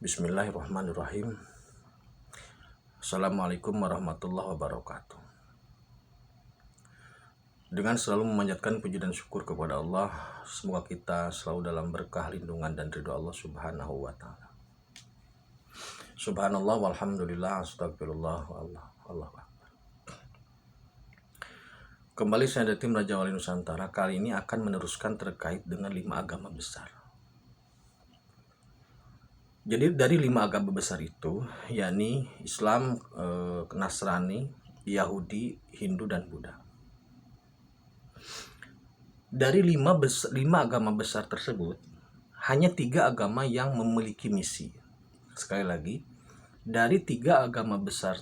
Bismillahirrahmanirrahim. Assalamualaikum warahmatullahi wabarakatuh. Dengan selalu memanjatkan puji dan syukur kepada Allah, semoga kita selalu dalam berkah lindungan dan ridho Allah Subhanahu wa taala. Subhanallah walhamdulillah astagfirullah wallah Allah akbar. Kembali saya dari tim Raja Wali Nusantara. Kali ini akan meneruskan terkait dengan 5 agama besar. Jadi dari 5 agama besar itu, yakni Islam, Nasrani, Yahudi, Hindu, dan Buddha. Dari 5 agama besar tersebut, hanya 3 agama yang memiliki misi. Sekali lagi, dari 5 agama besar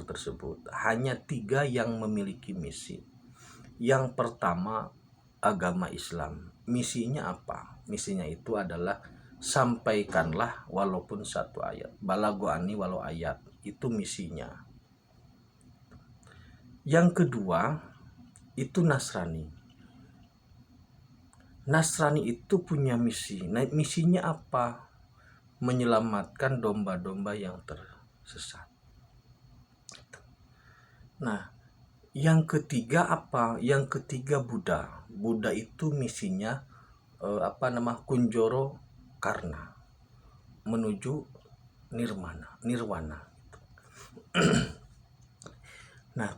tersebut, hanya 3 yang memiliki misi. Yang pertama, agama Islam. Misinya apa? Misinya itu adalah sampaikanlah walaupun 1 ayat. Balago ani walau ayat. Itu misinya. Yang kedua, itu Nasrani. Nasrani itu punya misi. Nah, misinya apa? Menyelamatkan domba-domba yang tersesat. Nah, yang ketiga apa? Yang ketiga Buddha. Buddha itu misinya Kunjoro Karna, menuju nirwana. Nah,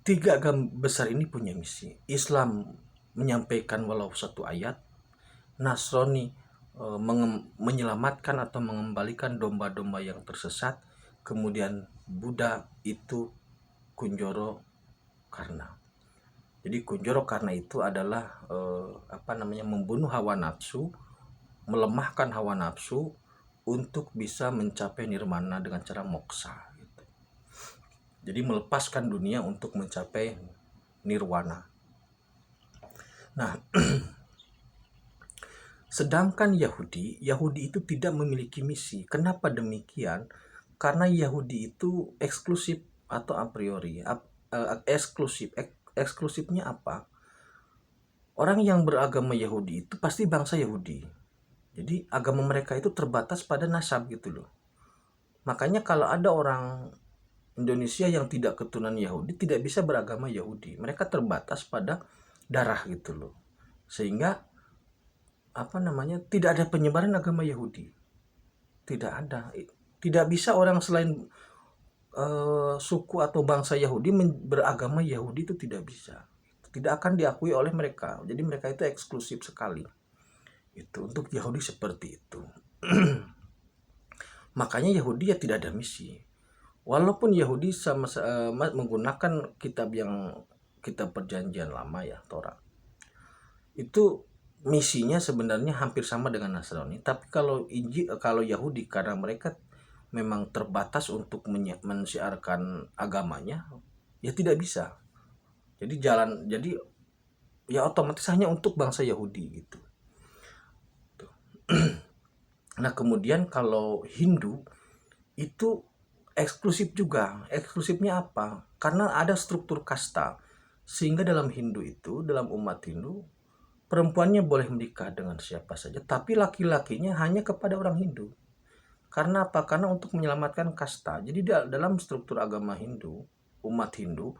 3 agama besar ini punya misi. Islam menyampaikan walau 1 ayat, Nasrani menyelamatkan atau mengembalikan domba-domba yang tersesat, kemudian Buddha itu Kunjoro Karna. Jadi Kunjoro Karna itu adalah membunuh hawa nafsu, melemahkan hawa nafsu untuk bisa mencapai nirmana dengan cara moksa gitu. Jadi melepaskan dunia untuk mencapai nirwana. Nah, sedangkan Yahudi itu tidak memiliki misi. Kenapa demikian? Karena Yahudi itu eksklusif atau a priori. Eksklusif. Eksklusifnya apa? Orang yang beragama Yahudi itu pasti bangsa Yahudi. Jadi agama mereka itu terbatas pada nasab gitu loh. Makanya kalau ada orang Indonesia yang tidak keturunan Yahudi tidak bisa beragama Yahudi. Mereka terbatas pada darah gitu loh. Sehingga tidak ada penyebaran agama Yahudi. Tidak ada. Tidak bisa orang selain suku atau bangsa Yahudi beragama Yahudi, itu tidak bisa. Tidak akan diakui oleh mereka. Jadi mereka itu eksklusif sekali. Itu untuk Yahudi seperti itu. Makanya Yahudi ya tidak ada misi. Walaupun Yahudi menggunakan kitab perjanjian lama ya, Torah. Itu misinya sebenarnya hampir sama dengan Nasrani. Tapi kalau Yahudi, karena mereka memang terbatas untuk mensiarkan agamanya, ya tidak bisa. Jadi ya otomatis hanya untuk bangsa Yahudi gitu. Nah, kemudian kalau Hindu itu eksklusif juga. Eksklusifnya apa? Karena ada struktur kasta. Sehingga dalam umat Hindu, perempuannya boleh menikah dengan siapa saja, tapi laki-lakinya hanya kepada orang Hindu. Karena apa? Karena untuk menyelamatkan kasta. Jadi dalam struktur agama Hindu, umat Hindu,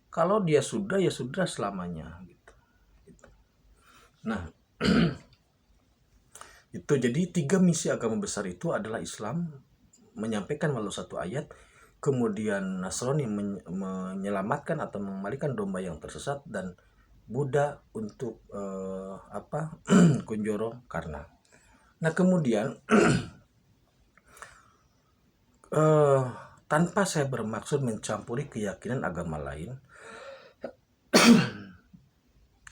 kalau dia sudah, ya sudah selamanya gitu. Nah, itu jadi 3 misi agama besar itu adalah Islam menyampaikan walau 1 ayat, kemudian Nasrani menyelamatkan atau mengembalikan domba yang tersesat, dan Buddha untuk Kunjoro Karna. Nah, kemudian tanpa saya bermaksud mencampuri keyakinan agama lain,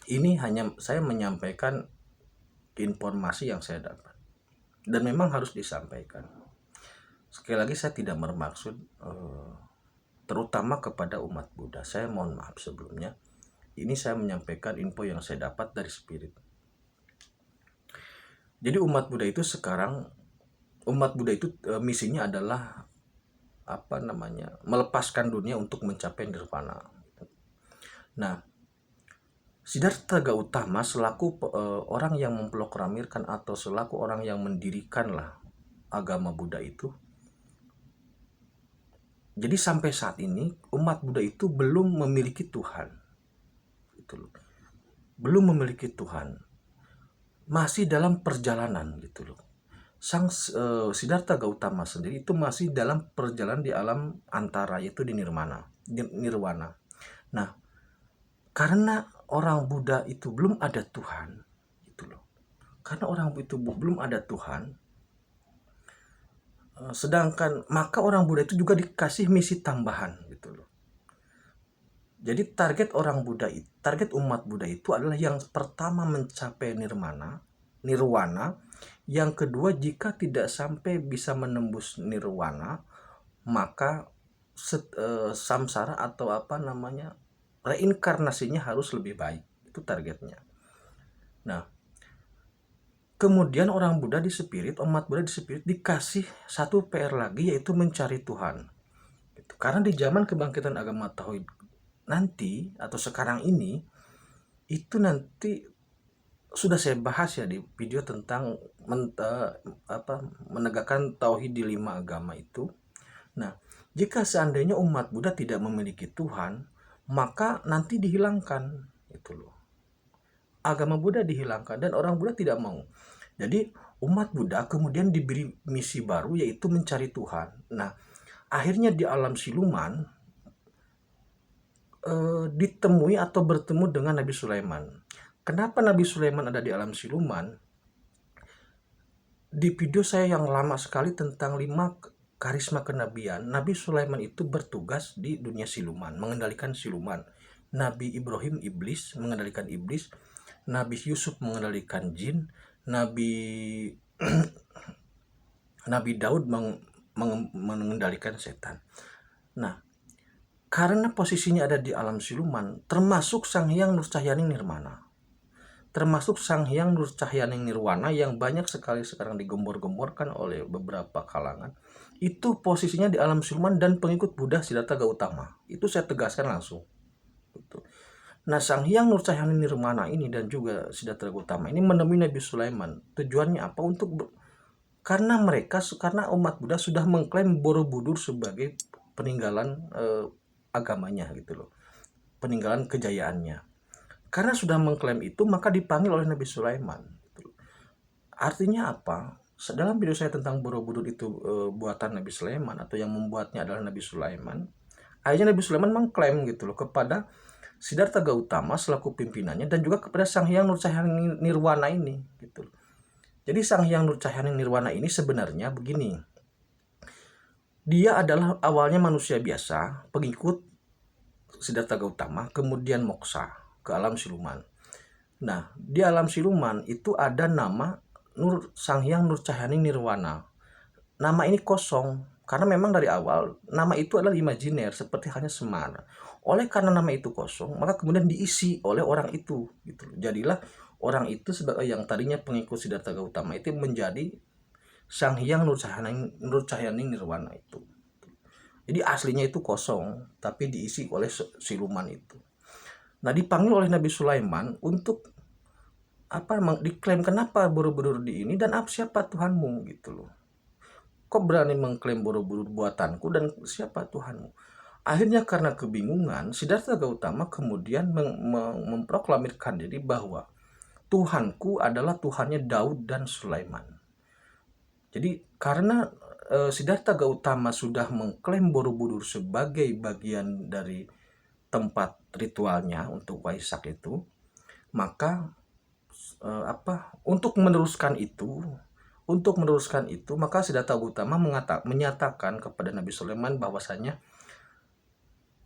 ini hanya saya menyampaikan informasi yang saya dapat dan memang harus disampaikan. Sekali lagi, saya tidak bermaksud terutama kepada umat Buddha. Saya mohon maaf sebelumnya. Ini saya menyampaikan info yang saya dapat dari spirit. Jadi umat Buddha itu misinya adalah melepaskan dunia untuk mencapai nirvana. Nah, Siddhartha Gautama selaku orang yang memproklamirkan atau selaku orang yang mendirikanlah agama Buddha itu. Jadi sampai saat ini umat Buddha itu belum memiliki Tuhan. Gitu loh. Belum memiliki Tuhan. Masih dalam perjalanan gitu loh. Siddhartha Gautama sendiri itu masih dalam perjalanan di alam antara, yaitu di nirwana. Nah, karena orang Buddha itu belum ada Tuhan gitu loh. Karena orang itu belum ada Tuhan, sedangkan maka orang Buddha itu juga dikasih misi tambahan gitu loh. Jadi target target umat Buddha itu adalah yang pertama mencapai nirwana. Yang kedua, jika tidak sampai bisa menembus nirwana, maka samsara atau reinkarnasinya harus lebih baik. Itu targetnya. Nah, kemudian umat Buddha di spirit dikasih satu PR lagi, yaitu mencari Tuhan. Karena di zaman kebangkitan agama Tauhid nanti atau sekarang ini, itu nanti sudah saya bahas ya di video tentang menegakkan Tauhid di 5 agama itu. Nah, jika seandainya umat Buddha tidak memiliki Tuhan, maka nanti dihilangkan itu loh. Agama Buddha dihilangkan dan orang Buddha tidak mau. Jadi umat Buddha kemudian diberi misi baru, yaitu mencari Tuhan. Nah, akhirnya di alam siluman ditemui atau bertemu dengan Nabi Sulaiman. Kenapa Nabi Sulaiman ada di alam siluman? Di video saya yang lama sekali tentang 5 karisma kenabian, Nabi Sulaiman itu bertugas di dunia siluman, mengendalikan siluman. Nabi Ibrahim iblis, mengendalikan iblis. Nabi Yusuf mengendalikan jin. Nabi Daud mengendalikan setan. Nah, karena posisinya ada di alam siluman, termasuk Sang Hyang Nurcahyaning Nirmana, termasuk Sang Hyang Nurcahyaning Nirwana yang banyak sekali sekarang digembor-gemborkan oleh beberapa kalangan, itu posisinya di alam siluman dan pengikut Buddha Siddhartha Gautama. Itu saya tegaskan langsung. Nah, Sang Hyang Nurcahyaning Nirmana ini dan juga Siddhartha Gautama ini menemui Nabi Sulaiman. Tujuannya apa? Karena umat Buddha sudah mengklaim Borobudur sebagai peninggalan agamanya gitu loh, peninggalan kejayaannya. Karena sudah mengklaim itu, maka dipanggil oleh Nabi Sulaiman. Artinya apa? Dalam video saya tentang Borobudur itu buatan Nabi Sulaiman atau yang membuatnya adalah Nabi Sulaiman. Akhirnya Nabi Sulaiman mengklaim gitu loh kepada Siddhartha Gautama selaku pimpinannya dan juga kepada Sang Hyang Nurcahyaning Nirwana ini gitu. Jadi Sang Hyang Nurcahyaning Nirwana ini sebenarnya begini. Dia adalah awalnya manusia biasa, pengikut Siddhartha Gautama, kemudian moksa ke alam siluman. Nah, di alam siluman itu ada nama Sang Hyang Nurcahyaning Nirwana. Nama ini kosong karena memang dari awal nama itu adalah imajiner seperti hanya Semar. Oleh karena nama itu kosong, maka kemudian diisi oleh orang itu gitu. Jadilah orang itu sebagai yang tadinya pengikut Siddhartha Gautama itu menjadi Sang Hyang Nurcahyaning Nirwana itu. Jadi aslinya itu kosong, tapi diisi oleh siluman itu. Nah, dipanggil oleh Nabi Sulaiman untuk diklaim kenapa Borobudur di ini dan siapa Tuhanmu gitu loh. Kok berani mengklaim Borobudur buatanku dan siapa Tuhanmu? Akhirnya karena kebingungan, Siddhartha Gautama kemudian memproklamirkan diri bahwa Tuhanku adalah Tuhannya Daud dan Sulaiman. Jadi karena Siddhartha Gautama sudah mengklaim Borobudur sebagai bagian dari tempat ritualnya untuk Waisak itu, maka untuk meneruskan itu, maka Siddhartha Gautama menyatakan kepada Nabi Sulaiman bahwasanya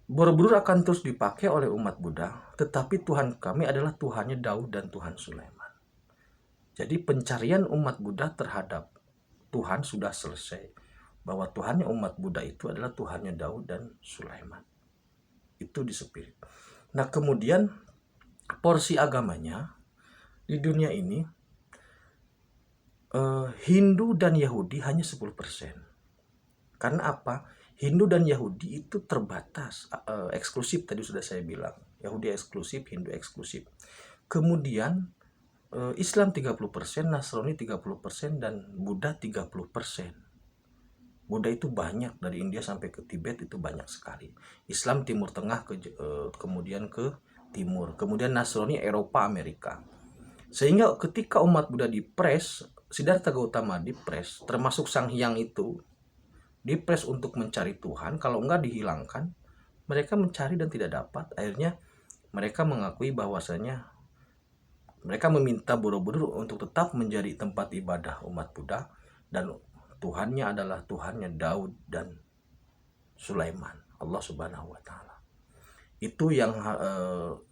Borobudur akan terus dipakai oleh umat Buddha, tetapi Tuhan kami adalah Tuhannya Daud dan Tuhan Sulaiman. Jadi pencarian umat Buddha terhadap Tuhan sudah selesai, bahwa Tuhannya umat Buddha itu adalah Tuhannya Daud dan Sulaiman. Itu di spirit. Nah, kemudian porsi agamanya di dunia ini Hindu dan Yahudi hanya 10%. Karena apa? Hindu dan Yahudi itu terbatas, eksklusif tadi sudah saya bilang. Yahudi eksklusif, Hindu eksklusif. Kemudian Islam 30%, Nasrani 30%, dan Buddha 30%. Buddha itu banyak, dari India sampai ke Tibet itu banyak sekali. Islam Timur Tengah kemudian ke Timur, kemudian Nasrani Eropa, Amerika. Sehingga ketika umat Buddha dipres, Siddhartha Gautama dipres, termasuk Sang Hyang itu dipres untuk mencari Tuhan, kalau enggak dihilangkan, mereka mencari dan tidak dapat. Akhirnya mereka mengakui bahwasanya mereka meminta Borobudur untuk tetap menjadi tempat ibadah umat Buddha, dan Tuhannya adalah Tuhannya Daud dan Sulaiman, Allah Subhanahu wa taala. Itu yang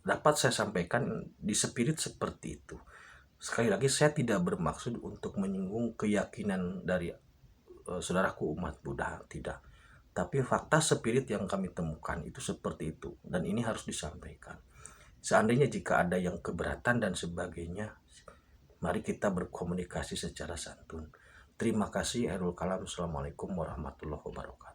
dapat saya sampaikan di spirit seperti itu. Sekali lagi, saya tidak bermaksud untuk menyinggung keyakinan dari saudaraku umat Buddha, tidak. Tapi fakta spirit yang kami temukan itu seperti itu, dan ini harus disampaikan. Seandainya jika ada yang keberatan dan sebagainya, mari kita berkomunikasi secara santun. Terima kasih. Akhirul kalam. Assalamualaikum warahmatullahi wabarakatuh.